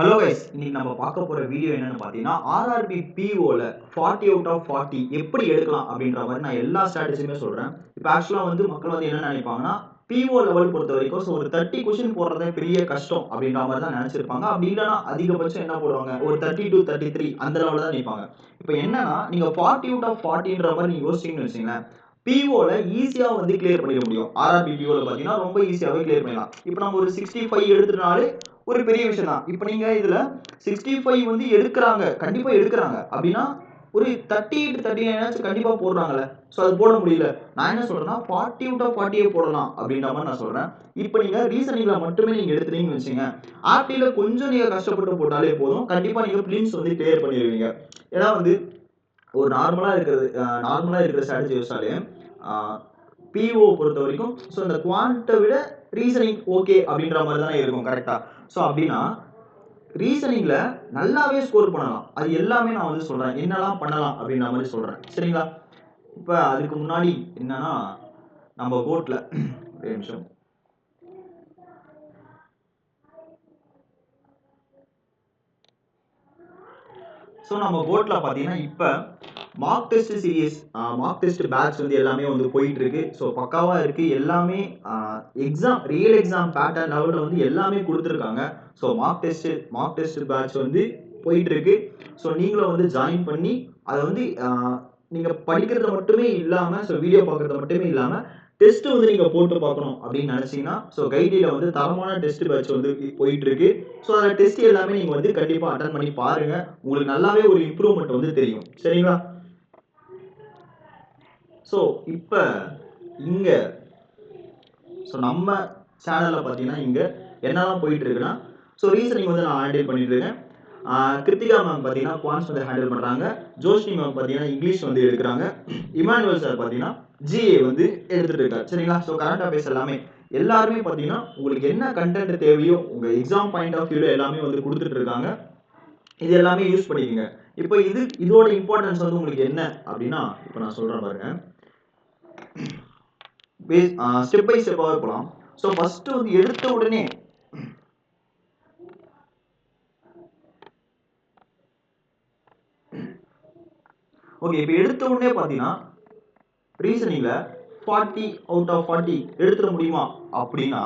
Hello guys, இன்னைக்கு நம்ம பார்க்க போற வீடியோ என்னன்னு பார்த்தீங்கன்னா, ஆர்ஆர்பி பிஓல 40 அவுட் ஆஃப் 40 எப்படி எடுக்கலாம் அப்படின்ற மாதிரி நான் எல்லா ஸ்ட்ராட்டஜியுமே சொல்றேன். இப்போ ஆக்சுவலா மக்கள் என்ன நினைப்பாங்கன்னா, பிஓ லெவல் பொறுத்த வரைக்கும் ஒரு 30 கொஸ்டின் போடுறதே பெரிய கஷ்டம் அப்படின்ற மாதிரி தான் நினைச்சிருப்பாங்க. அப்படி இல்லைன்னா அதிகபட்சம் என்ன போடுவாங்க, ஒரு 30 to 33 அந்த லெவலில் தான் நிற்பாங்க. இப்போ என்னன்னா, நீங்க 40 அவுட் ஆஃப் 40ன்ற மாதிரி நீங்க யோசிச்சீங்கன்னு வச்சுங்களேன், பிஓல ஈஸியா கிளியர் பண்ணிட முடியும். ஆர்ஆர்பி பிஓல பார்த்தீங்கன்னா ரொம்ப ஈஸியாவே கிளியர் பண்ணலாம். இப்போ நம்ம ஒரு 65 எடுத்துட்டாலே ஒரு பெரிய விஷயம் தான். இப்போ நீங்க இதுல 65 எடுக்கிறாங்க, கண்டிப்பா எடுக்கிறாங்க அப்படின்னா ஒரு 38 39 கண்டிப்பா போடுறாங்கல்ல. ஸோ அது போட முடியல. நான் என்ன சொல்றேன்னா 40 அவுட் ஆஃப் 40 போடலாம் அப்படின்ற மாதிரி நான் சொல்றேன். இப்போ நீங்க ரீசனிங்ல மட்டுமே நீங்க எடுத்துட்டீங்கன்னு வச்சுங்க, ஆப்டில கொஞ்சம் நீங்க கஷ்டப்பட்டு போட்டாலே போதும், கண்டிப்பா நீங்க பிலிம்ஸ் கிளியர் பண்ணிடுவீங்க. ஏன்னா ஒரு நார்மலா இருக்கிற ஸ்ட்ராட்டஜி யோசிச்சாலே பிஓ பொறுத்த வரைக்கும் ஸோ இந்த குவான்ட்டை விட ரீசனிங் ஓகே அப்படின்ற மாதிரி தானே இருக்கும், கரெக்டா? ஸோ அப்படின்னா ரீசனிங்ல நல்லாவே ஸ்கோர் பண்ணலாம். அது எல்லாமே நான் சொல்றேன், என்னெல்லாம் பண்ணலாம் அப்படின்ற மாதிரி சொல்றேன், சரிங்களா? இப்போ அதுக்கு முன்னாடி என்னன்னா, நம்ம கோட்ல ஒரு நிமிஷம். ஸோ நம்ம கோட்ல பார்த்தீங்கன்னா இப்போ mock test series, mock test batch எல்லாமே போயிட்டு இருக்கு. ஸோ பக்காவா இருக்கு. எல்லாமே எக்ஸாம், ரியல் எக்ஸாம் பேட்டர்ன் லெவலில் எல்லாமே கொடுத்துருக்காங்க. ஸோ மார்க் டெஸ்ட் பேட்ச் போயிட்டு இருக்கு. ஸோ நீங்களும் ஜாயின் பண்ணி அதை நீங்க படிக்கிறத மட்டுமே இல்லாம, ஸோ வீடியோ பார்க்கறத மட்டுமே இல்லாம டெஸ்ட் நீங்க போட்டு பார்க்கணும் அப்படின்னு நினைச்சீங்கன்னா, ஸோ கைடில தரமான டெஸ்ட் பேட்ச் போயிட்டு இருக்கு. ஸோ அந்த டெஸ்ட் எல்லாமே நீங்க கண்டிப்பா அட்டன் பண்ணி பாருங்க. உங்களுக்கு நல்லாவே ஒரு இம்ப்ரூவ்மெண்ட் தெரியும், சரிங்களா? ஸோ இப்போ இங்க ஸோ நம்ம சேனல்ல பார்த்தீங்கன்னா இங்க என்னெல்லாம் போயிட்டு இருக்குன்னா, ஸோ ரீசனிங் நான் ஹேண்டில் பண்ணிட்டு இருக்கேன். கிருத்திகா மேம் பார்த்தீங்கன்னா குவான்ஸ் ஹேண்டில் பண்றாங்க. ஜோஷி மேம் பார்த்தீங்கன்னா இங்கிலீஷ் எடுக்கிறாங்க. இமானுவல் சார் பார்த்தீங்கன்னா ஜிஏ எடுத்துட்டு இருக்காரு, சரிங்களா? ஸோ கரண்ட் அஃபேர்ஸ் எல்லாருமே பார்த்தீங்கன்னா உங்களுக்கு என்ன கண்டென்ட் தேவையோ உங்க எக்ஸாம் பாயிண்ட் ஆஃப் வியூல எல்லாமே கொடுத்துட்டு இருக்காங்க. இது எல்லாமே யூஸ் பண்ணிக்கங்க. இப்போ இதோட இம்பார்ட்டன்ஸ் உங்களுக்கு என்ன அப்படின்னா, இப்போ நான் சொல்றேன் பாருங்க. ஸ்டெப் பை ஸ்டெப்பாவே போகலாம். ஸோ ஃபர்ஸ்ட் எடுத்த உடனே ஓகே, இப்போ எடுத்த உடனே பார்த்தீங்கன்னா ரீசனிங்ல 40 அவுட் ஆஃப் 40 எடுத்துட முடியுமா அப்படின்னா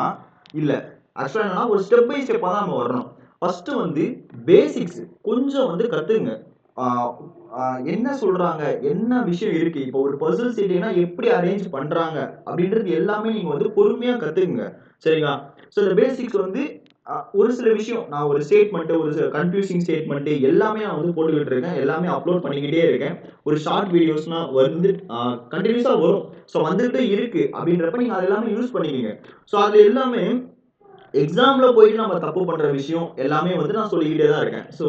இல்லை. ஆக்சுவலாக என்னன்னா ஒரு ஸ்டெப் பை ஸ்டெப்பாக தான் நம்ம வரணும். ஃபர்ஸ்ட் பேசிக்ஸ் கொஞ்சம் கற்றுங்க. என்ன சொல்றாங்க, என்ன விஷயம் இருக்கு, இப்போ ஒரு பசில் சீட்னா எப்படி அரேஞ்ச் பண்றாங்க அப்படின்றது எல்லாமே நீங்க பொறுமையா கத்துக்குங்க, சரிங்களா? ஸோ இந்த பேசிக்ஸ் ஒரு சில விஷயம் நான் ஒரு ஸ்டேட்மெண்ட், ஒரு கன்ஃபியூசிங் ஸ்டேட்மெண்ட் எல்லாமே நான் போட்டுக்கிட்டு இருக்கேன். எல்லாமே அப்லோட் பண்ணிக்கிட்டே இருக்கேன். ஒரு ஷார்ட் வீடியோஸ்லாம் கண்டினியூஸா வரும். ஸோ வந்துகிட்டே இருக்கு அப்படின்றப்ப நீங்க அதெல்லாமே யூஸ் பண்ணிக்கங்க. ஸோ அது எல்லாமே எக்ஸாம்ல போயிட்டு நம்ம தப்பு பண்ற விஷயம் எல்லாமே நான் சொல்லிக்கிட்டே தான் இருக்கேன். ஸோ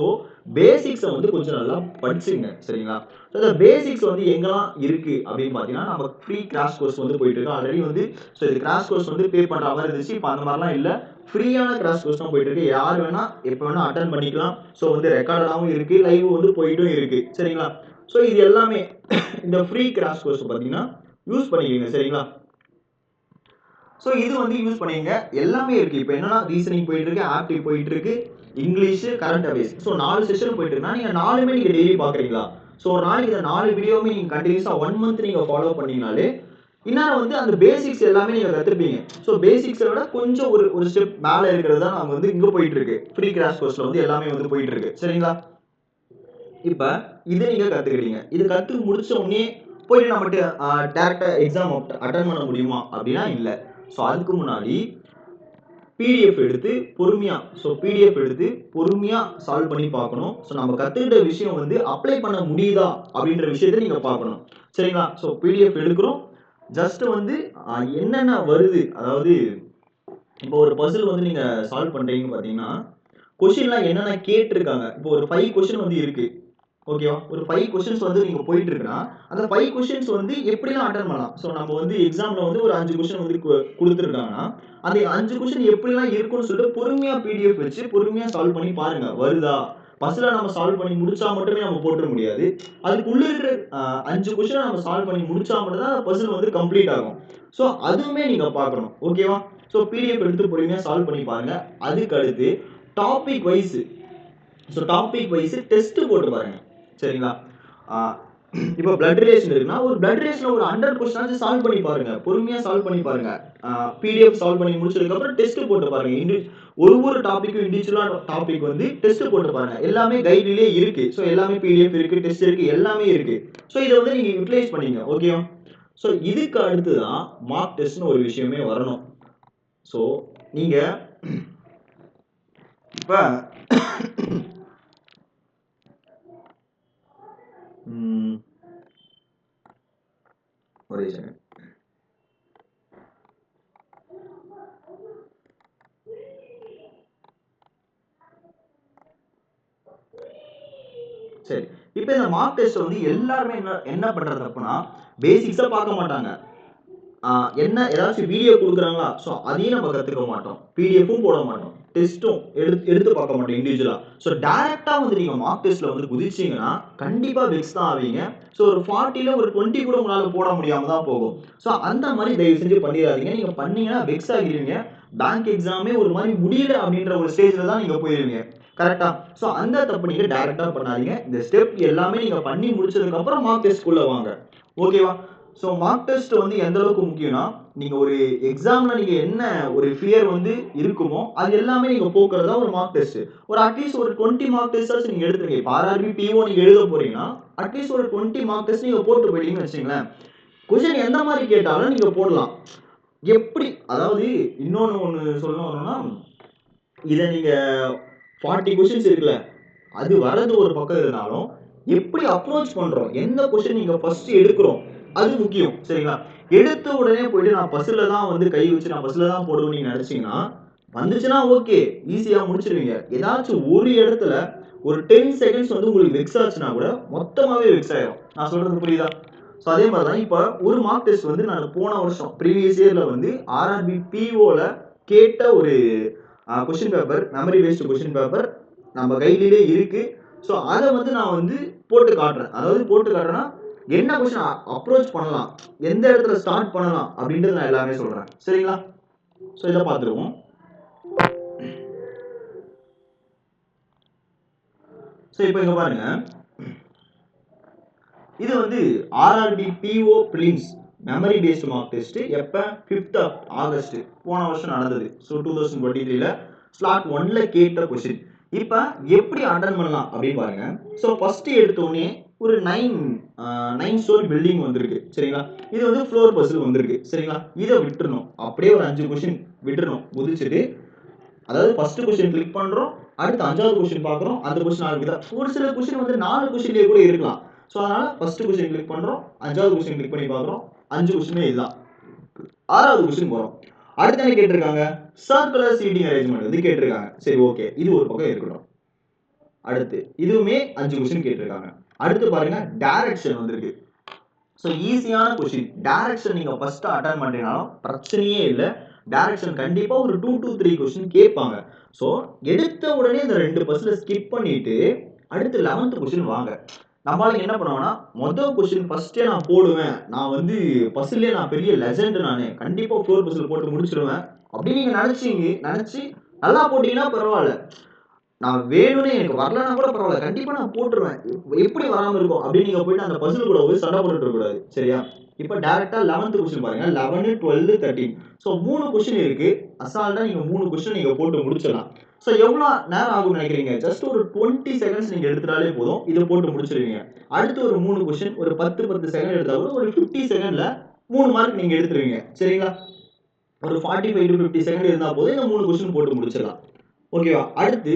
பேசிக்ஸை கொஞ்சம் நல்லா படிச்சுங்க, சரிங்களா? ஸோ இந்த பேசிக்ஸ் எங்கெல்லாம் இருக்கு அப்படின்னு பார்த்தீங்கன்னா, நம்ம ஃப்ரீ கிராஷ் கோர்ஸ் போயிட்டு இருக்கு ஆல்ரெடி. ஸோ இது கிராஷ் கோர்ஸ் பே பண்ற மாதிரி இருந்துச்சு. இப்போ அந்த மாதிரிலாம் இல்லை, ஃப்ரீயான கிராஷ் கோர்ஸ் தான் போயிட்டு இருக்கு. யார் வேணா எப்போ வேணா அட்டன் பண்ணிக்கலாம். ஸோ ரெக்கார்டாகவும் இருக்கு, லைவ் போயிட்டும் இருக்கு, சரிங்களா? ஸோ இது எல்லாமே இந்த ஃப்ரீ கிராஷ் கோர்ஸ் பார்த்தீங்கன்னா யூஸ் பண்ணிக்கோங்க, சரிங்களா? ஸோ இது யூஸ் பண்ணிங்க. எல்லாமே இருக்கு. இப்போ என்னன்னா ரீசனிங் போயிட்டு இருக்கு, ஆப்டி போயிட்டு இருக்கு, English, current affairs. So 4 session போயிட்டு இருக்குன்னா நீங்க 4மே நீங்க டெய்லி பாக்குறீங்களா? ஸோ ஒரு நாளைக்கு இந்த 4 வீடியோவுமே நீங்க கண்டினியூஸா 1 மந்த் நீங்க ஃபாலோ பண்ணீங்கனாலே இன்னும் அந்த பேசிக்ஸ் எல்லாமே நீங்க கத்துப்பீங்க. ஸோ பேசிக்ஸை விட கொஞ்சம் ஒரு ஸ்டெப் மேல இருக்கிறது தான் நாங்க இங்க போயிட்டு இருக்கு. ஃப்ரீ கிராஷ் கோர்ஸ்ல எல்லாமே போயிட்டு இருக்கு, சரிங்களா? இப்ப இதை நீங்க கத்துக்கிட்டீங்க. இது கத்து முடிச்ச உடனே போயிட்டு நம்ம டைரக்டா எக்ஸாம் அட்டன் பண்ண முடியுமா அப்படின்னா இல்ல. ஸோ அதுக்கு முன்னாடி பிடிஎஃப் எடுத்து பொறுமையா சால்வ் பண்ணி பார்க்கணும். ஸோ நம்ம கத்துக்கிட்ட விஷயம் அப்ளை பண்ண முடியுதா அப்படின்ற விஷயத்தை நீங்க பார்க்கணும், சரிங்களா? ஸோ பிடிஎஃப் எடுக்கிறோம். ஜஸ்ட் என்னென்ன வருது, அதாவது இப்போ ஒரு பசில் நீங்க சால்வ் பண்றீங்கன்னு பார்த்தீங்கன்னா கொஸ்டின்லாம் என்னென்ன கேட்டிருக்காங்க. இப்போ ஒரு 5 கொஸ்டின் இருக்கு, ஓகேவா? ஒரு 5 கொஸ்டின்ஸ் நீங்க போயிட்டு இருக்குன்னா அந்த 5 கொஸ்டின்ஸ் எப்படிலாம் அட்டெண்ட் பண்ணலாம். ஸோ நம்ம எக்ஸாம்ல ஒரு 5 கொஸ்டின் கொடுத்துருக்காங்கன்னா அந்த 5 கொஸ்டின் எப்படிலாம் இருக்கும்னு சொல்லிட்டு பொறுமையா பிடிஎஃப் வச்சு பொறுமையா சால்வ் பண்ணி பாருங்க. வருதா? பஸ்ல நம்ம சால்வ் பண்ணி முடிச்சா மட்டுமே நம்ம போட்டுற முடியாது. அதுக்குள்ள இருக்கிற 5 கொஸ்டினை நம்ம சால்வ் பண்ணி முடிச்சா மட்டும் தான் பசில் கம்ப்ளீட் ஆகும். ஸோ அதுவுமே நீங்க பார்க்கணும், ஓகேவா? ஸோ பிடிஎஃப் எடுத்து பொறுமையா சால்வ் பண்ணி பாருங்க. அதுக்கு அடுத்து topic wise so topic wise test போட்டு பாருங்க சரிங்களா. இப்போ பிளட் ரிலேஷன் இருக்குன்னா ஒரு பிளட் ரிலேஷன் ஒரு 100 கொஸ்டினாச்சும் சால்வ் பண்ணி பாருங்க, பொறுமையா சால்வ் பண்ணி பாருங்க. பிடிஎஃப் சால்வ் பண்ணி முடிச்சதுக்கு அப்புறம் டெஸ்ட் போட்டு பாருங்க. ஒரு டாபிக்கும் இண்டிவிஜுவலா டாபிக் வந்து டெஸ்ட் போட்டு பாருங்க. எல்லாமே கைட்லயே இருக்கு. ஸோ எல்லாமே பிடிஎஃப் இருக்கு, டெஸ்ட் இருக்கு, எல்லாமே இருக்கு. ஸோ இதை வந்து நீங்க யூட்டிலைஸ் பண்ணீங்க. ஓகேவா. ஸோ இதுக்கு அடுத்துதான் மார்க் டெஸ்ட்னு ஒரு விஷயமே வரணும். ஸோ நீங்க இப்ப ஒரே செகண்ட். சரி, இப்போ இந்த மார்க் டெஸ்ட் வந்து எல்லாருமே என்ன பண்றது அப்படின்னா பேசிக்ஸா பார்க்க மாட்டாங்க. என்ன ஏதாச்சும் வீடியோ கொடுக்குறாங்களா, ஸோ அதையும் நம்ம கற்றுக்க மாட்டோம், பிடிஎஃப்பும் போட மாட்டோம், டெஸ்ட்டும் எடுத்து பார்க்க மாட்டோம் இண்டிவிஜுவலா. ஸோ டேரெக்டாக வந்து நீங்கள் மார்க் டெஸ்ட்டில் வந்து குதிச்சிங்கன்னா கண்டிப்பாக வெக்ஸ் தான் ஆவீங்க. ஸோ ஒரு 40ல் ஒரு 20 கூட உங்களால் போட முடியாமல் தான் போகும். ஸோ அந்த மாதிரி தயவு செஞ்சு பண்ணிடாதீங்க. நீங்கள் பண்ணீங்கன்னா வெக்ஸ் ஆகிடுவீங்க. பேங்க் எக்ஸாமே ஒரு மாதிரி முடியல அப்படின்ற ஒரு ஸ்டேஜில் தான் நீங்கள் போயிருவீங்க. கரெக்டா. ஸோ அந்த தப்பு நீங்கள் டேரெக்டாக பண்ணாதீங்க. இந்த ஸ்டெப் எல்லாமே நீங்கள் பண்ணி முடிச்சதுக்கப்புறம் மார்க் டெஸ்ட்குள்ளே வாங்க. ஓகேவா. ஸோ மார்க் டெஸ்ட் வந்து எந்த அளவுக்கு முக்கியம்னா, நீங்க ஒரு எக்ஸாம்ல நீங்க என்ன ஒரு ஃபியர் வந்து இருக்குமோ அது எல்லாமே நீங்க போக்குறது தான் ஒரு மார்க் டெஸ்ட். ஒரு அட்லீஸ்ட் ஒரு 20 மார்க் டெஸ்டாச்சும் நீங்க எடுத்துருங்க. இப்போ ஆர்ஆர்பி பிஓ நீங்க எழுத போறீங்கன்னா அட்லீஸ்ட் ஒரு 20 மார்க் டெஸ்ட் நீங்க போட்டு போயிட்டீங்கன்னு வச்சுங்களேன், கொஸ்டின் எந்த மாதிரி கேட்டாலும் நீங்க போடலாம். எப்படி, அதாவது ஒண்ணு சொல்லணும்னா, இதை நீங்க 40 கொஸ்டின்ஸ் இருக்குல்ல, அது வரது ஒரு பக்கம் இருந்தாலும் எப்படி அப்ரோச் பண்றோம், எந்த கொஸ்டின் நீங்க ஃபர்ஸ்ட் எடுக்கிறோம் அது முக்கியம். சரிங்களா. எடுத்த உடனே போயிட்டு நான் பஸ்ல தான் வந்து கை வச்சு நான் பஸ்ல தான் போடுவேன் நீங்க நினைச்சீங்கன்னா வந்துச்சுன்னா ஓகே, ஈஸியா முடிச்சிருவீங்க. ஏதாச்சும் ஒரு இடத்துல ஒரு 10 செகண்ட்ஸ் வந்து உங்களுக்கு வெக்ஸ் ஆச்சுன்னா கூட மொத்தமாவே வெக்ஸ் ஆயிடும். நான் சொல்றது புரியுதா. ஸோ அதே மாதிரி தான் இப்போ ஒரு மார்க் டெஸ்ட் வந்து நான் போன வருஷம் ப்ரீவியஸ் இயர்ல வந்து ஆர்ஆர்பி பிஓல கேட்ட ஒரு question paper, memory based question paper நம்ம கையிலே இருக்கு. ஸோ அதை வந்து நான் வந்து போட்டு காட்டுறேன். அதாவது போட்டு காட்டுறேன்னா என்ன கொஸ்டின் அப்ரோச் பண்ணலாம், எந்த இடத்துல ஸ்டார்ட் பண்ணலாம் அப்படின்றது நான் எல்லாமே சொல்றேன். சரிங்களா. ஸோ இதை பார்த்துருவோம். ஸோ இப்போ இங்க பாருங்க, இது வந்து RRB PO prelims memory based mock test. எப்போ 5th ஆகஸ்ட் போன வருஷம் நடந்தது. ஸோ 2023ல ஸ்லாட் 1ல கேட்ட கொஸ்டின். இப்போ எப்படி அட்டன் பண்ணலாம் அப்படின்னு பாருங்க. ஸோ ஃபர்ஸ்ட் எடுத்தோடனே ஒரு 9 ஸ்டோரி பில்டிங் வந்திருக்கு. சரிங்களா. இது வந்து ஃப்ளோர் பஸ்ஸில் வந்திருக்கு. சரிங்களா. இதை விட்டுறணும், அப்படியே ஒரு 5 கொஸ்டின் விட்டுறணும். குதிச்சுட்டு அதாவது ஃபர்ஸ்ட் கொஸ்டின் கிளிக் பண்றோம், அடுத்து 5வது கொஸ்டின் பார்க்குறோம். அந்த கொஸ்டின் ஆகுதா, ஒரு சில கொஸ்டின் வந்து 4 கொஸ்டின்லேயே கூட இருக்கலாம். ஸோ அதனால ஃபர்ஸ்ட் கொஸ்டின் கிளிக் பண்றோம், 5வது கொஸ்டின் கிளிக் பண்ணி பார்க்குறோம். 5 கொஸ்டினே இதுதான். 6வது கொஸ்டின் போறோம். அடுத்து என்ன கேட்டிருக்காங்க, சர்க்குலர் சீட்டிங் அரேஞ்ச்மெண்ட் வந்து கேட்டிருக்காங்க. சரி ஓகே, இது ஒரு பக்கம் இருக்கட்டும். அடுத்து இதுவுமே 5 கொஸ்டின் கேட்டிருக்காங்க. அடுத்து பாருங்க டைரக்ஷன் வந்திருக்கு. ஸோ ஈஸியான கொஸ்டின். டைரக்ஷன் நீங்க ஃபர்ஸ்ட் அட்டன் பண்றீங்கனாலும் பிரச்சனையே இல்லை. டைரக்ஷன் கண்டிப்பா ஒரு 2 to 3 கொஸ்டின் கேட்பாங்க. ஸோ எடுத்த உடனே இந்த 2 பஸ்ல ஸ்கிப் பண்ணிட்டு அடுத்து 11th கொஸ்டின் வாங்க. நம்மளால என்ன பண்ணுவோம்னா, மொதல் கொஸ்டின் ஃபர்ஸ்டே நான் போடுவேன், நான் வந்து பஸ்லயே நான் பெரிய லெஜெண்ட், நான் கண்டிப்பா ஃப்ளோர் பஸ்ல போட்டு முடிச்சிருவேன் அப்படின்னு நீங்க நினைச்சு நல்லா போட்டீங்கன்னா பரவாயில்ல. நான் வேணும்னே எனக்கு வரலன்னா கூட பரவாயில்ல, கண்டிப்பா நான் போட்டுருவேன், எப்படி வராம இருக்கும் அப்படின்னு நீங்க போயிட்டு அந்த பசில் கூட போய் சண்டை போட்டுட்டு கூடாது. சரியா. இப்போ டைரக்டா 11th கொஸ்டின் பாருங்க. 11, 12, 13. ஸோ 3 கொஸ்டின் இருக்கு. அசால்ட்டா நீங்க 3 கொஸ்டின் நீங்க போட்டு முடிச்சிடலாம். ஸோ எவ்வளோ நேரம் ஆகும்னு நினைக்கிறீங்க, ஜஸ்ட் ஒரு 20 செகண்ட்ஸ் நீங்க எடுத்துட்டாலே போதும், இதை போட்டு முடிச்சிருவீங்க. அடுத்து ஒரு 3 கொஸ்டின் ஒரு 10 செகண்ட் எடுத்தா கூட ஒரு 50 செகண்ட்ல 3 மார்க் நீங்க எடுத்துருவீங்க. சரிங்களா. ஒரு 45 to 50 செகண்ட் இருந்தா போதும், இந்த 3 கொஸ்டின் போட்டு முடிச்சிடலாம். ஓகேவா. அடுத்து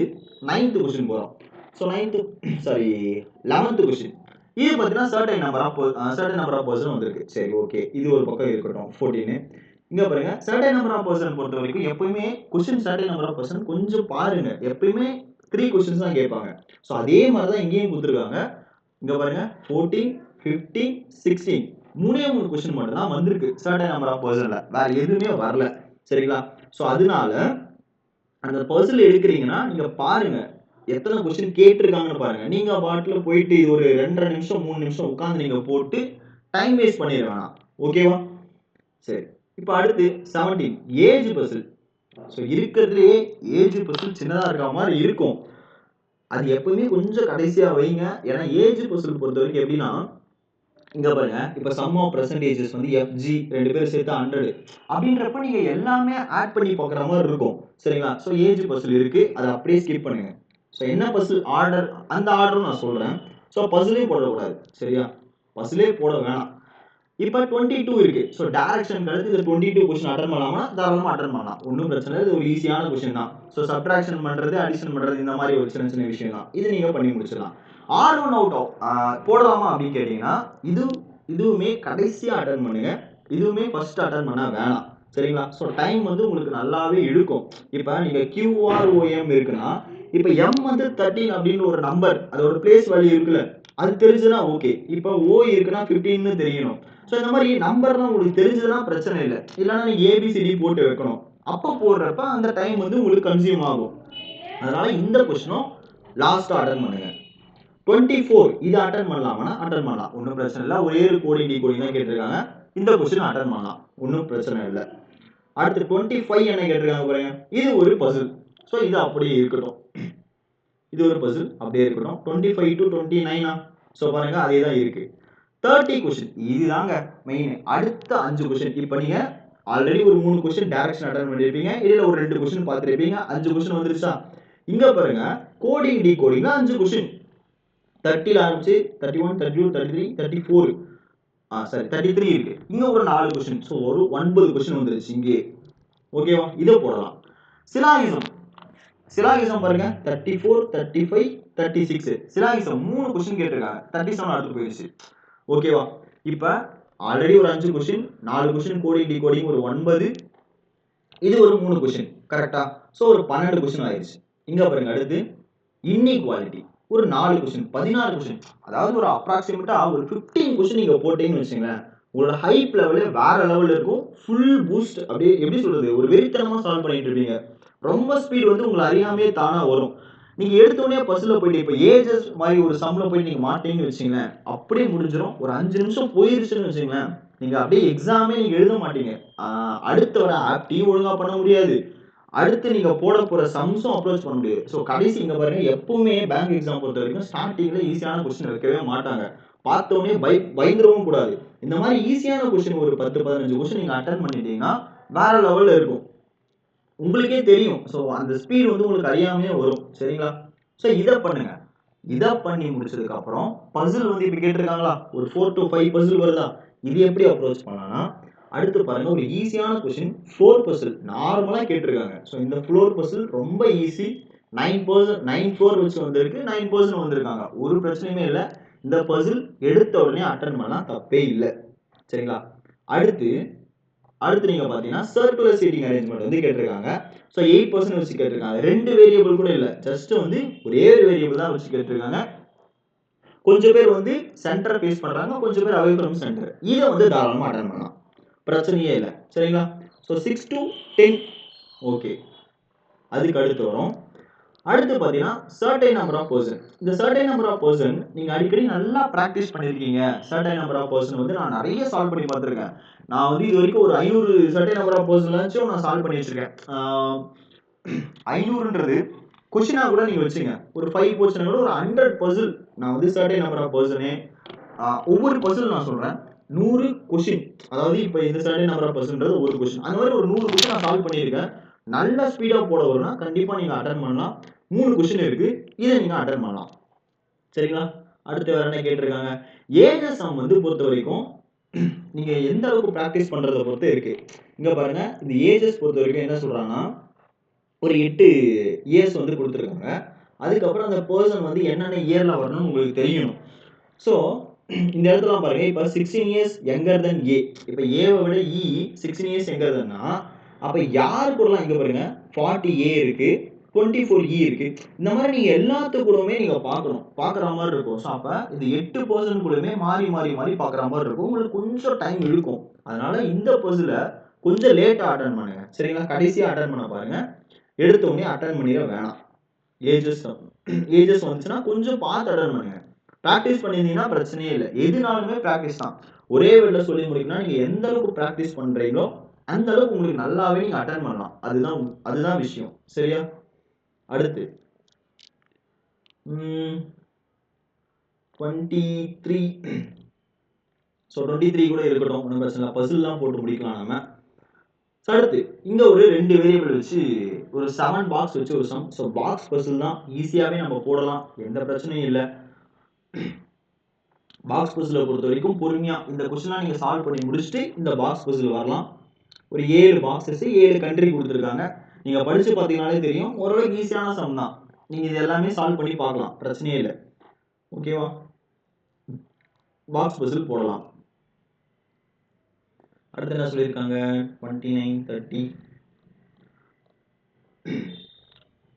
9th கொஸ்டின் போறோம். So 11th question. இது பார்த்தீங்கன்னா சர்டைன் நம்பர் ஆஃப் பர்சன் வந்திருக்கு. சரி ஓகே, இது ஒரு பக்கம் இருக்கட்டும். 14. இங்க பாருங்க, சர்டைன் நம்பர் ஆஃப் பர்சன் பொறுத்த வரைக்கும் எப்பயுமே question certain number of person கொஞ்சம் பாருங்க. எப்பயுமே 3 கொஸ்டின்ஸ் தான் கேட்பாங்க. ஸோ அதே மாதிரி தான் இங்கேயும் கொடுத்துருக்காங்க. இங்க பாருங்க 14, 15, 16 3 கொஸ்டின் மட்டும் தான் வந்திருக்கு சர்டைன் நம்பர் ஆஃப் பர்சன்ல, வேற எதுவுமே வரல. சரிங்களா. ஸோ அதனால அந்த பர்சல் எடுக்கிறீங்கன்னா நீங்க பாருங்க எத்தனை கொஸ்டின் கேட்டிருக்காங்கன்னு பாருங்க. நீங்க பாட்டுல போயிட்டு ஒரு 2.5 நிமிஷம் 3 நிமிஷம் உட்கார்ந்து நீங்க போட்டு டைம் வேஸ்ட் பண்ணிட வேணாம். ஓகேவா. சரி, இப்போ அடுத்து 17 ஏஜ் பசில். ஸோ இருக்கிறதுலே ஏஜ் பசில் சின்னதா இருக்க மாதிரி இருக்கும். அது எப்பவுமே கொஞ்சம் கடைசியா வைங்க. ஏன்னா ஏஜ் பசில் பொறுத்த வரைக்கும் எப்படின்னா, இங்க பாருங்க, இப்ப சம் ஆஃப் பெர்சன்டேஜஸ் வந்து எஃப்ஜி 2 பேரும் சேர்த்து 100 அப்படின்றப்ப நீங்க எல்லாமே ஆட் பண்ணி பார்க்குற மாதிரி இருக்கும். சரிங்களா? ஸோ ஏஜ் பசில் இருக்கு, அதை அப்படியே ஸ்கிப் பண்ணுங்க. ஸோ என்ன பசில் ஆர்டர், அந்த ஆர்டரும் நான் சொல்றேன். ஸோ பசிலே போடக்கூடாது. சரியா? பசிலே போட வேணாம். இப்போ 22 இருக்கு. ஸோ டைரக்ஷன் அடுத்து இந்த 22 கொஸ்டின் அட்டன் பண்ணலாமா? தாராளமாக அட்டன் பண்ணலாம். ஒன்றும் பிரச்சனை இல்லை. இது ஒரு ஈஸியான கொஸ்டின் தான். ஸோ சப்ட்ராக்ஷன் பண்ணுறது, அடிஷன் பண்ணுறது, இந்த மாதிரி ஒரு சின்ன சின்ன விஷயம் தான். இது நீங்கள் பண்ணி முடிச்சிடலாம். R1 அவுட் போடலாமா அப்படின்னு கேட்டிங்கன்னா, இதுவுமே கடைசியாக அட்டன் பண்ணுங்க. இதுவுமே ஃபர்ஸ்ட் அட்டன் பண்ண வேணாம். சரிங்களா? ஸோ டைம் வந்து உங்களுக்கு நல்லாவே இழுக்கும். இப்போ நீங்கள் QROM இருக்குன்னா, இப்போ M வந்து 13 அப்படின்னு ஒரு நம்பர், அதோட பிளேஸ் வேல்யூ இருக்குல்ல, அது தெரிஞ்சுன்னா ஓகே. இப்போ O இருக்குன்னா 15ன்னு தெரியணும். ஸோ இந்த மாதிரி நம்பர்லாம் உங்களுக்கு தெரிஞ்சதுன்னா பிரச்சனை இல்லை. இல்லைன்னா நீங்கள் ஏபிசிடி போட்டு வைக்கணும். அப்போ போடுறப்ப அந்த டைம் வந்து உங்களுக்கு கன்சியூம் ஆகும். அதனால இந்த கொஸ்டினும் லாஸ்ட்டாக அட்டன் பண்ணுங்க. 24 இது அட்டன் பண்ணலாமா? அட்டன் பண்ணலாம். ஒன்றும் பிரச்சனை இல்லை. ஒரே ஒரு கோடிங் டிகோடிங் தான் கேட்டிருக்காங்க. இந்த கொஸ்டின் அட்டன் பண்ணலாம். ஒன்றும் பிரச்சனை இல்லை. அடுத்து 25 என்ன கேட்டிருக்காங்க பாருங்க. இது ஒரு பசில். ஸோ இது அப்படியே இருக்கட்டும். இது ஒரு பசில் அப்படியே இருக்கட்டும். 25 to 29 ஸோ பாருங்க அதே தான் இருக்கு. 30 கொஸ்டின் இதுதாங்க மெயின். அடுத்த 5 கொஸ்டின். இப்போ நீங்க ஆல்ரெடி ஒரு 3 கொஸ்டின் டைரக்ஷன் அட்டன் பண்ணிருப்பீங்க. இதுல ஒரு 2 கொஸ்டின் பார்த்துருப்பீங்க. 5 கொஸ்டின் வந்துருச்சா? இங்க பாருங்க கோடிங் டிகோடிங்ல 5 கொஸ்டின். 30ல ஆரம்பிச்சு 31, 32, 33, 34 சாரி 33 இருக்கு. இங்க ஒரு 4 கொஸ்டின். ஸோ ஒரு 9 கொஸ்டின் வந்துருச்சு இங்கே. ஓகேவா? இதை போடலாம். சிலாகிசம் பாருங்க 34, 35, 36. சிலாகிசம் 3 கொஸ்டின் கேட்டிருக்காங்க. 37 அடுத்து போயிடுச்சு. ஓகேவா? இப்போ ஆல்ரெடி ஒரு 5 கொஸ்டின், 4 கொஸ்டின் கோடிங் டிகோடிங் ஒரு 9, இது ஒரு 3 கொஸ்டின். கரெக்டா? ஸோ ஒரு 12 கொஸ்டின் ஆயிடுச்சு. இங்க பாருங்க அடுத்து இன்இக்வாலிட்டி ஒரு 4 கொஸ்டின், 16 கொஸ்டின். அதாவது ஒரு அப்ராக்சிமேட்டா ஒரு 15 கொஸ்டின் நீங்க போட்டீங்கன்னு வச்சுங்களேன், உங்களோட ஹைப் லெவலே வேற லெவல்ல இருக்கும். ஃபுல் பூஸ்ட் அப்படியே எப்படி சொல்றது, ஒரு வெறித்தனமா சால்வ் பண்ணிட்டு இருப்பீங்க. ரொம்ப ஸ்பீட் வந்து உங்களை அறியாமே தானா வரும். நீங்க எடுத்தோடனே பஸ்ல போயிட்டு இப்போ ஏஜஸ் மாதிரி ஒரு சம்ல போய் நீங்க மாட்டீங்கன்னு வச்சுங்களேன், அப்படியே முடிஞ்சிடும். ஒரு 5 நிமிஷம் போயிருச்சுன்னு வச்சுங்களேன், நீங்க அப்படியே எக்ஸாமே நீங்க எழுத மாட்டீங்க. அடுத்து வர ஆப்டியும் ஒழுங்கா பண்ண முடியாது. அடுத்து நீங்க போட போற சம்ஸும் அப்ரோச் பண்ண முடியாது. ஸோ கடைசி இங்க பாருங்க, எப்பவுமே பேங்க் எக்ஸாம் பொறுத்த வரைக்கும் ஸ்டார்டிங்ல ஈஸியான கொஸ்டின் வைக்கவே மாட்டாங்க. பார்த்தோன்னே பயந்துடவும் கூடாது. இந்த மாதிரி ஈஸியான கொஸ்டின் ஒரு 10, 15 கொஸ்டின் நீங்க அட்டன் பண்ணிட்டீங்கன்னா வேற லெவல்ல இருக்கும். உங்களுக்கே தெரியும். ஸோ அந்த ஸ்பீட் வந்து உங்களுக்கு அறியாமையே வரும். சரிங்களா? ஸோ இதை பண்ணுங்க. இதை பண்ணி முடிச்சதுக்கு அப்புறம் பசில் வந்து இப்ப கேட்டிருக்காங்களா, ஒரு 4 to 5 பசில் வருதா, இது எப்படி அப்ரோச் பண்ணலாம்னா, அடுத்து பாருங்க ஒரு ஈஸியான கொஸ்டின் ஃப்ளோர் பசில் நார்மலா கேட்டிருக்காங்க. ஸோ இந்த ஃப்ளோர் பசில் ரொம்ப ஈஸி. 9% 9 ஃப்ளோர் வச்சு வந்திருக்கு, 9% வந்திருக்காங்க. ஒரு பிரச்சனையுமே இல்லை. இந்த பசில் எடுத்த உடனே அட்டன் பண்ணலாம், தப்பே இல்லை. சரிங்களா? அடுத்து நீங்க பாத்தீங்கன்னா சர்க்குலர் சீட்டிங் அரேஞ்ச்மெண்ட் வந்து கேட்டிருக்காங்க. ஸோ 8% வச்சு கேட்டிருக்காங்க. 2 வேரியபிள் கூட இல்லை, ஜஸ்ட் வந்து ஒரே ஒரு வேரியபிள் தான் வச்சு கேட்டிருக்காங்க. கொஞ்சம் பேர் வந்து சென்டர் ஃபேஸ் பண்றாங்க, கொஞ்சம் பேர் அவே ஃப்ரம் சென்டர். இதை வந்து தாராளமா அட்டன் பண்ணலாம், பிரச்சனையே இல்லை. சரிங்களா? So 6 to 10 okay. அதுக்கு அடுத்து வரும். அடுத்து பாத்தீங்கன்னா சர்டைன் நம்பர் ஆஃப் பர்சன். இந்த சர்டைன் நம்பர் ஆஃப் பர்சன் நீங்க அடிக்கடி நல்லா பிராக்டிஸ் பண்ணிருக்கீங்க. சர்டைன் நம்பர் ஆஃப் பர்சன் வந்து நான் நிறைய சால்வ் பண்ணி பார்த்திருக்கேன். நான் வந்து இது வரைக்கும் ஒரு 500 சர்டைன் நம்பர் ஆஃப் பர்சன்லாச்சும் நான் சால்வ் பண்ணி வச்சிருக்கேன். 500ன்றது கொஸ்டினா கூட நீங்க வச்சுங்க. ஒரு 5 போச்சுனா கூட ஒரு 100 பசில் நான் வந்து சர்டைன் நம்பர் ஆஃப் பர்சனே ஒவ்வொரு பசில் நான் சொல்றேன் 100 கொஸ்டின். அதாவது இப்போ இந்த சர்டைன் நம்பர் ஆஃப் பர்சன்றது ஒரு கொஸ்டின். அந்த மாதிரி ஒரு 100 கொஸ்டின் நான் சால்வ் பண்ணியிருக்கேன். நல்ல ஸ்பீடா போட வரும்னா கண்டிப்பா நீங்க அட்டன் பண்ணலாம். 3 கொஸ்டின் இருக்கு, இதை நீங்க அட்டன் பண்ணலாம். சரிங்களா? அடுத்து வேற என்ன கேட்டிருக்காங்க, ஏஜஸ் சம் வந்து பொறுத்த வரைக்கும் நீங்க எந்த அளவுக்கு பிராக்டிஸ் பண்றதை பொறுத்து இருக்கு. இங்க பாருங்க, இந்த ஏஜஸ் பொறுத்த வரைக்கும் என்ன சொல்றாங்கன்னா, ஒரு 8 இயர்ஸ் வந்து கொடுத்துருக்காங்க. அதுக்கப்புறம் அந்த பர்சன் வந்து என்னென்ன இயர்ல வரணும்னு உங்களுக்கு தெரியணும். ஸோ இந்த இடத்துல பாருங்க, இப்போ 16 இயர்ஸ் யங்கர் தென் ஏ. இப்போ ஏவை விட இ 16 இயர்ஸ் யங்கர் தென்னா, அப்போ யார் கூடலாம் இங்க பாருங்க 40 ஏ இருக்கு, 24 இ இருக்கு. இந்த மாதிரி நீங்க எல்லாத்து கூடவுமே நீங்க பார்க்குற மாதிரி இருக்கும். ஸோ அப்போ இந்த 8% கூடவுமே மாறி மாறி மாறி பார்க்குற மாதிரி இருக்கும். உங்களுக்கு கொஞ்சம் டைம் இழுக்கும். அதனால இந்த பர்சன்ல கொஞ்சம் லேட்டா அட்டன் பண்ணுங்க. சரிங்களா? கடைசியா அட்டன் பண்ண பாருங்க. எடுத்த உடனே அட்டன் பண்ணிட வேணாம். ஏஜஸ் வந்துச்சுன்னா கொஞ்சம் பார்த்து அட்டன் பண்ணுங்க. பிராக்டிஸ் பண்ணியிருந்தீங்கன்னா பிரச்சனையே இல்லை. எதுனாலுமே பிராக்டிஸ் தான். ஒரே வேர்ட்ல சொல்லி முடிக்கணும்னா நீங்க எந்த அளவுக்கு பிராக்டிஸ் பண்றீங்களோ அந்த அளவுக்கு உங்களுக்கு நல்லாவே நீங்க அட்டன் பண்ணலாம். அதுதான் விஷயம். சரியா? அடுத்து 23. ஸோ 23 கூட இருக்கட்டும், ஒன்றும் பிரச்சனை இல்லை. பசில்லாம் போட்டு முடிக்கலாம் நம்ம. அடுத்து இங்கே ஒரு 2 வேரியபிள் வச்சு ஒரு 7 பாக்ஸ் வச்சு ஒரு சம். ஸோ பாக்ஸ் பசில் தான், ஈஸியாகவே நம்ம போடலாம், எந்த பிரச்சனையும் இல்லை. பாக்ஸ் பசிலை பொறுத்த வரைக்கும் பொறுமையாக இந்த கொஸ்டின்லாம் நீங்கள் சால்வ் பண்ணி முடிச்சுட்டு இந்த பாக்ஸ் பசில் வரலாம். ஒரு 7 பாக்ஸஸ் 7 கண்ட்ரி கொடுத்துருக்காங்க. நீங்கள் படித்து பார்த்தீங்கனாலே தெரியும், ஓரளவுக்கு ஈஸியான சம் தான். நீங்கள் இது எல்லாமே சால்வ் பண்ணி பார்க்கலாம், பிரச்சனையே இல்லை. ஓகேவா? பாக்ஸ் பசில் போடலாம். அடுத்து என்ன சொல்லியிருக்காங்க? 29, 30.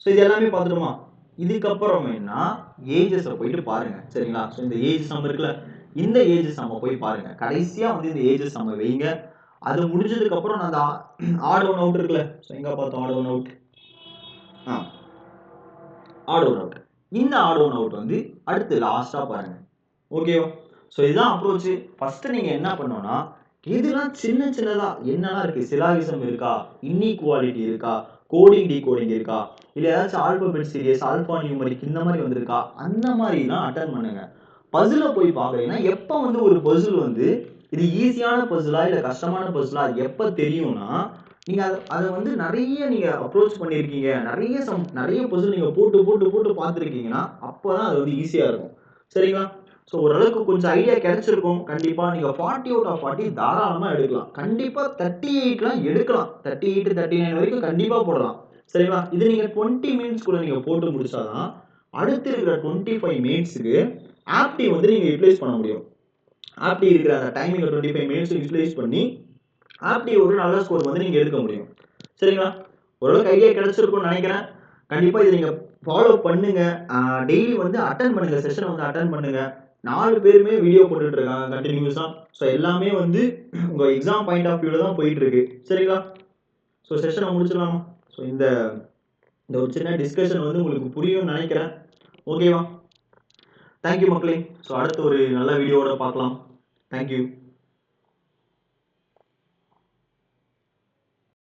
ஸோ இது எல்லாமே பார்த்துருமா? இதுக்கப்புறம் என்ன, ஏஜஸை போயிட்டு பாருங்க, சரிங்களா? ஸோ இந்த ஏஜ் சம் இருக்குல்ல, இந்த ஏஜ் சம்மை போய் பாருங்க. கடைசியாக வந்து இந்த ஏஜ் சம்மை வைங்க. அது முடிஞ்சதுக்கப்புறம் நான் அந்த ஆட் ஒன் அவுட் இருக்குல்ல, ஸோ எங்கே பார்த்தோம் odd one out? Odd one out. இந்த ஆட் ஒன் அவுட் வந்து அடுத்து லாஸ்ட்டாக பாருங்க. ஓகேவா? ஸோ இதுதான் அப்ரோச். ஃபர்ஸ்ட் நீங்கள் என்ன பண்ணோன்னா, இதெல்லாம் சின்ன சின்னதாக என்னெல்லாம் இருக்குது, சிலாகிசம் இருக்கா, இன்இக்வாலிட்டி இருக்கா, கோடிங் டிகோடிங் இருக்கா, இல்லை ஏதாச்சும் ஆல்பபெட் சீரியஸ், ஆல்ஃபா நியூமரிக் இந்த மாதிரி வந்திருக்கா, அந்த மாதிரிலாம் அட்டன் பண்ணுங்க. பசிலை போய் பார்க்குறீங்கன்னா எப்போ வந்து ஒரு பசில் வந்து இது ஈஸியான பசிலா இல்லை கஷ்டமான பசிலா எப்போ தெரியும்னா, நீங்கள் அதை வந்து நிறைய நீங்கள் அப்ரோச் பண்ணியிருக்கீங்க, நிறைய பசில் நீங்கள் போட்டு போட்டு போட்டு பார்த்துருக்கீங்கன்னா அப்போ தான் அது வந்து ஈஸியாக இருக்கும். சரிங்களா? ஸோ ஓரளவுக்கு கொஞ்சம் ஐடியா கிடைச்சிருக்கும். கண்டிப்பாக நீங்கள் 40 out of 40 தாராளமாக எடுக்கலாம். கண்டிப்பாக 38லாம் எடுக்கலாம். 38, 39 வரைக்கும் கண்டிப்பாக போடலாம். சரிங்களா? இது நீங்கள் 20 மினிட்ஸ்க்குள்ளே நீங்கள் போட்டு முடிச்சாதான் அடுத்து இருக்கிற 25 மினிட்ஸுக்கு ஆப்டி வந்து நீங்கள் யூட்டிலைஸ் பண்ண முடியும். ஆப்டி இருக்கிற அந்த டைமிங் 25 மினிட்ஸ் யூட்டிலைஸ் பண்ணி ஆப்டி ஒரு நல்ல ஸ்கோர் வந்து நீங்கள் எடுக்க முடியும். சரிங்களா? ஓரளவுக்கு ஐடியா கிடைச்சிருக்கும்னு நினைக்கிறேன். கண்டிப்பாக இதை நீங்கள் ஃபாலோ பண்ணுங்க. டெய்லி வந்து அட்டன் பண்ணுங்க, செஷன் வந்து அட்டன் பண்ணுங்க. 4 பேருமே வீடியோ போட்டுட்டு இருக்காங்க கண்டினியூஸாக. ஸோ எல்லாமே வந்து உங்கள் எக்ஸாம் பாயிண்ட் ஆஃப் வியூவில் தான் போயிட்டு இருக்கு. சரிங்களா? ஸோ செஷனை முடிச்சிடலாமா? ஸோ இந்த ஒரு சின்ன டிஸ்கஷன் வந்து உங்களுக்கு புரியும்னு நினைக்கிறேன். ஓகேவா? தேங்க்யூ மக்களே. ஸோ அடுத்து ஒரு நல்ல வீடியோவோட பார்க்கலாம். தேங்க்யூ.